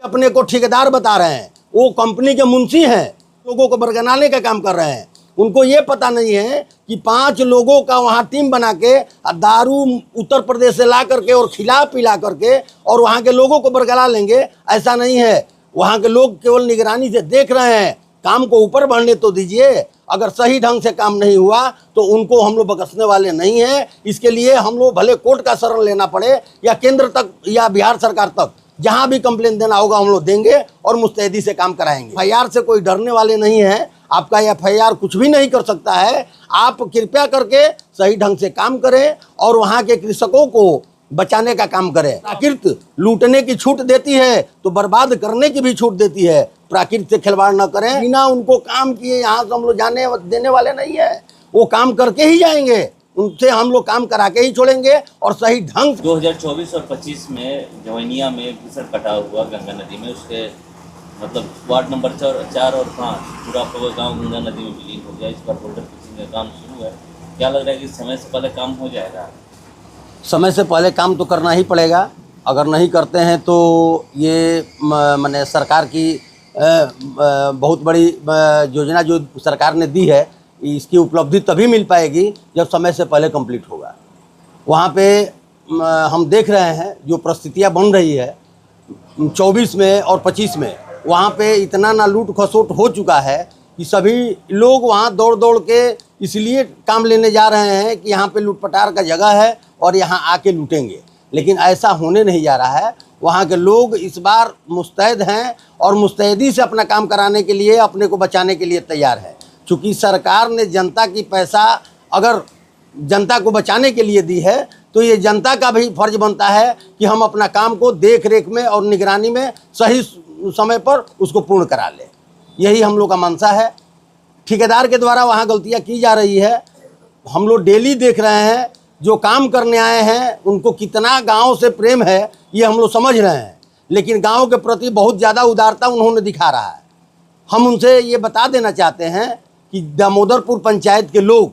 अपने को ठेकेदार बता रहे हैं, वो कंपनी के मुंशी हैं, लोगों को बरगलाने का काम कर रहे हैं। उनको ये पता नहीं है कि 5 लोगों का वहाँ टीम बना के दारू उत्तर प्रदेश से ला करके और खिला पिला करके और वहाँ के लोगों को बरगला लेंगे, ऐसा नहीं है। वहाँ के लोग केवल निगरानी से देख रहे हैं, काम को ऊपर बढ़ने तो दीजिए। अगर सही ढंग से काम नहीं हुआ तो उनको हम लोग बख्शने वाले नहीं हैं। इसके लिए हम लोग भले कोर्ट का शरण लेना पड़े या केंद्र तक या बिहार सरकार तक, जहां भी कंप्लेन देना होगा हम लोग देंगे और मुस्तैदी से काम कराएंगे। एफआईआर से कोई डरने वाले नहीं है। आपका एफआईआर कुछ भी नहीं कर सकता है। आप कृपया करके सही ढंग से काम करें और वहाँ के कृषकों को बचाने का काम करें। प्राकृत लूटने की छूट देती है तो बर्बाद करने की भी छूट देती है। प्राकृत से खिलवाड़ न करें। बिना उनको काम किए यहाँ से हम लोग जाने देने वाले नहीं है। वो काम करके ही जाएंगे, उनसे हम लोग काम करा के ही छोड़ेंगे और सही ढंग। 2024 और 25 में जवैनिया में फिसर कटा हुआ गंगा नदी में, उसके मतलब वार्ड नंबर 4 और 5 पूरा गाँव गंगा नदी में विलीन हो गया। इस पर बोल्डर फिशिंग का काम शुरू है। क्या लग रहा है कि समय से पहले काम हो जाएगा? समय से पहले काम तो करना ही पड़ेगा। अगर नहीं करते हैं तो ये माने सरकार की बहुत बड़ी योजना जो सरकार ने दी है, इसकी उपलब्धि तभी मिल पाएगी जब समय से पहले कंप्लीट होगा। वहाँ पे हम देख रहे हैं जो परिस्थितियाँ बन रही है 24 में और 25 में, वहाँ पे इतना ना लूट खसोट हो चुका है कि सभी लोग वहाँ दौड़ दौड़ के इसलिए काम लेने जा रहे हैं कि यहाँ पे लूट पटार का जगह है और यहाँ आके लूटेंगे। लेकिन ऐसा होने नहीं जा रहा है। वहाँ के लोग इस बार मुस्तैद हैं और मुस्तैदी से अपना काम कराने के लिए, अपने को बचाने के लिए तैयार है। चूँकि सरकार ने जनता की पैसा अगर जनता को बचाने के लिए दी है तो ये जनता का भी फर्ज बनता है कि हम अपना काम को देख रेख में और निगरानी में सही समय पर उसको पूर्ण करा लें। यही हम लोग का मंशा है। ठेकेदार के द्वारा वहाँ गलतियाँ की जा रही है। हम लोग डेली देख रहे हैं जो काम करने आए हैं उनको कितना गांव से प्रेम है ये हम लोग समझ रहे हैं। लेकिन गांव के प्रति बहुत ज़्यादा उदारता उन्होंने दिखा रहा है। हम उनसे ये बता देना चाहते हैं कि दामोदरपुर पंचायत के लोग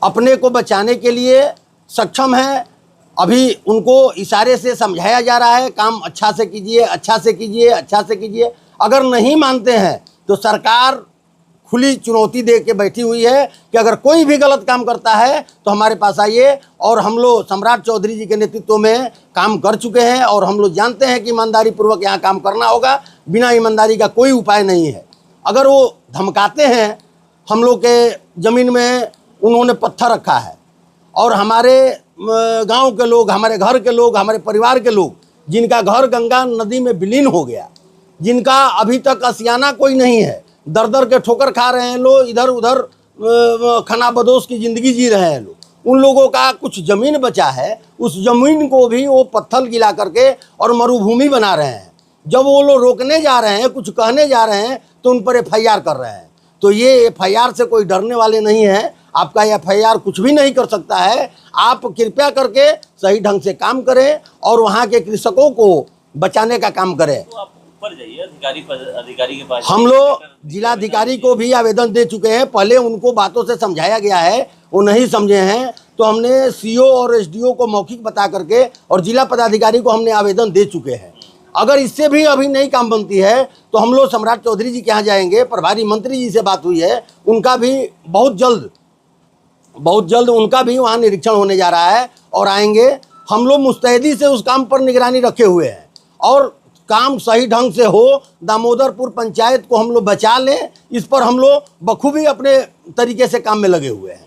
अपने को बचाने के लिए सक्षम हैं। अभी उनको इशारे से समझाया जा रहा है, काम अच्छा से कीजिए, अच्छा से कीजिए, अच्छा से कीजिए। अगर नहीं मानते हैं तो सरकार खुली चुनौती दे के बैठी हुई है कि अगर कोई भी गलत काम करता है तो हमारे पास आइए। और हम लोग सम्राट चौधरी जी के नेतृत्व में काम कर चुके हैं और हम लोग जानते हैं कि ईमानदारी पूर्वक यहाँ काम करना होगा। बिना ईमानदारी का कोई उपाय नहीं है। अगर वो धमकाते हैं, हम लोग के ज़मीन में उन्होंने पत्थर रखा है और हमारे गांव के लोग, हमारे घर के लोग, हमारे परिवार के लोग जिनका घर गंगा नदी में विलीन हो गया, जिनका अभी तक आशियाना कोई नहीं है, दर दर के ठोकर खा रहे हैं लोग, इधर उधर खाना बदोश की ज़िंदगी जी रहे हैं लोग। उन लोगों का कुछ ज़मीन बचा है, उस ज़मीन को भी वो पत्थर गिला करके और मरुभूमि बना रहे हैं। जब वो लोग रोकने जा रहे हैं, कुछ कहने जा रहे हैं तो उन पर एफआईआर कर रहे हैं। तो ये एफआईआर से कोई डरने वाले नहीं है। आपका एफआईआर कुछ भी नहीं कर सकता है। आप कृपया करके सही ढंग से काम करें और वहाँ के कृषकों को बचाने का काम करें। तो आप ऊपर जाइए, अधिकारी के पास। हम लोग जिलाधिकारी को भी आवेदन दे चुके हैं। पहले उनको बातों से समझाया गया है, वो नहीं समझे हैं, तो हमने सीओ और एसडीओ को मौखिक बता करके और जिला पदाधिकारी को हमने आवेदन दे चुके हैं। अगर इससे भी अभी नहीं काम बनती है तो हम लोग सम्राट चौधरी जी के यहाँ जाएंगे। प्रभारी मंत्री जी से बात हुई है, उनका भी बहुत जल्द उनका भी वहाँ निरीक्षण होने जा रहा है और आएंगे। हम लोग मुस्तैदी से उस काम पर निगरानी रखे हुए हैं और काम सही ढंग से हो, दामोदरपुर पंचायत को हम लोग बचा लें, इस पर हम लोग बखूबी अपने तरीके से काम में लगे हुए हैं।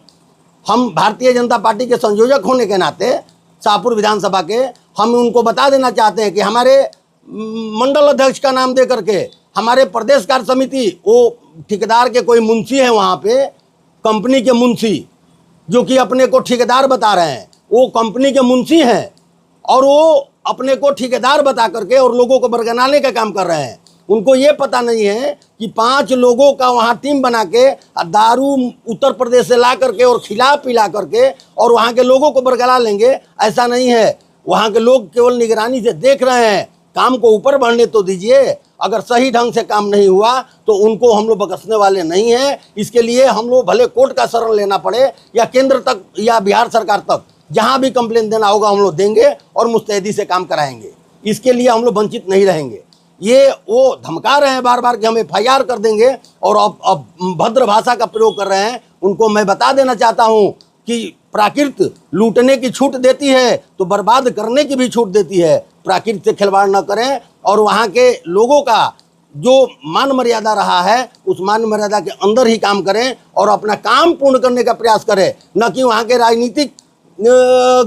हम भारतीय जनता पार्टी के संयोजक होने के नाते शाहपुर विधानसभा के, हम उनको बता देना चाहते हैं कि हमारे मंडल अध्यक्ष का नाम दे करके हमारे प्रदेश कार्य समिति, वो ठेकेदार के कोई मुंशी हैं वहाँ पे, कंपनी के मुंशी जो कि अपने को ठेकेदार बता रहे हैं, वो कंपनी के मुंशी हैं और वो अपने को ठेकेदार बता करके और लोगों को बरगलाने का काम कर रहे हैं। उनको ये पता नहीं है कि 5 लोगों का वहाँ टीम बना के दारू उत्तर प्रदेश से ला करके और खिला पिला करके और वहाँ के लोगों को बरगला लेंगे, ऐसा नहीं है। वहाँ के लोग केवल निगरानी से देख रहे हैं, काम को ऊपर बढ़ने तो दीजिए। अगर सही ढंग से काम नहीं हुआ तो उनको हम लोग बख्शने वाले नहीं हैं। इसके लिए हम लोग भले कोर्ट का शरण लेना पड़े या केंद्र तक या बिहार सरकार तक, जहां भी कंप्लेन देना होगा हम लोग देंगे और मुस्तैदी से काम कराएंगे। इसके लिए हम लोग वंचित नहीं रहेंगे। ये वो धमका रहे हैं बार बार कि हम FIR कर देंगे और अब भद्र भाषा का प्रयोग कर रहे हैं। उनको मैं बता देना चाहता हूँ कि प्राकृत लूटने की छूट देती है तो बर्बाद करने की भी छूट देती है। प्राकृत से खिलवाड़ न करें और वहाँ के लोगों का जो मान मर्यादा रहा है उस मान मर्यादा के अंदर ही काम करें और अपना काम पूर्ण करने का प्रयास करें, न कि वहाँ के राजनीतिक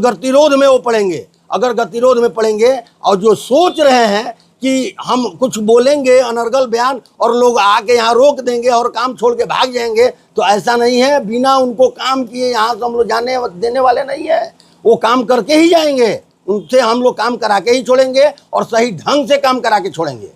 गतिरोध में वो पड़ेंगे। अगर गतिरोध में पड़ेंगे और जो सोच रहे हैं कि हम कुछ बोलेंगे अनर्गल बयान और लोग आके यहाँ रोक देंगे और काम छोड़ के भाग जाएंगे, तो ऐसा नहीं है। बिना उनको काम किए यहाँ से हम लोग जाने देने वाले नहीं है। वो काम करके ही जाएंगे, उनसे हम लोग काम करा के ही छोड़ेंगे और सही ढंग से काम करा के छोड़ेंगे।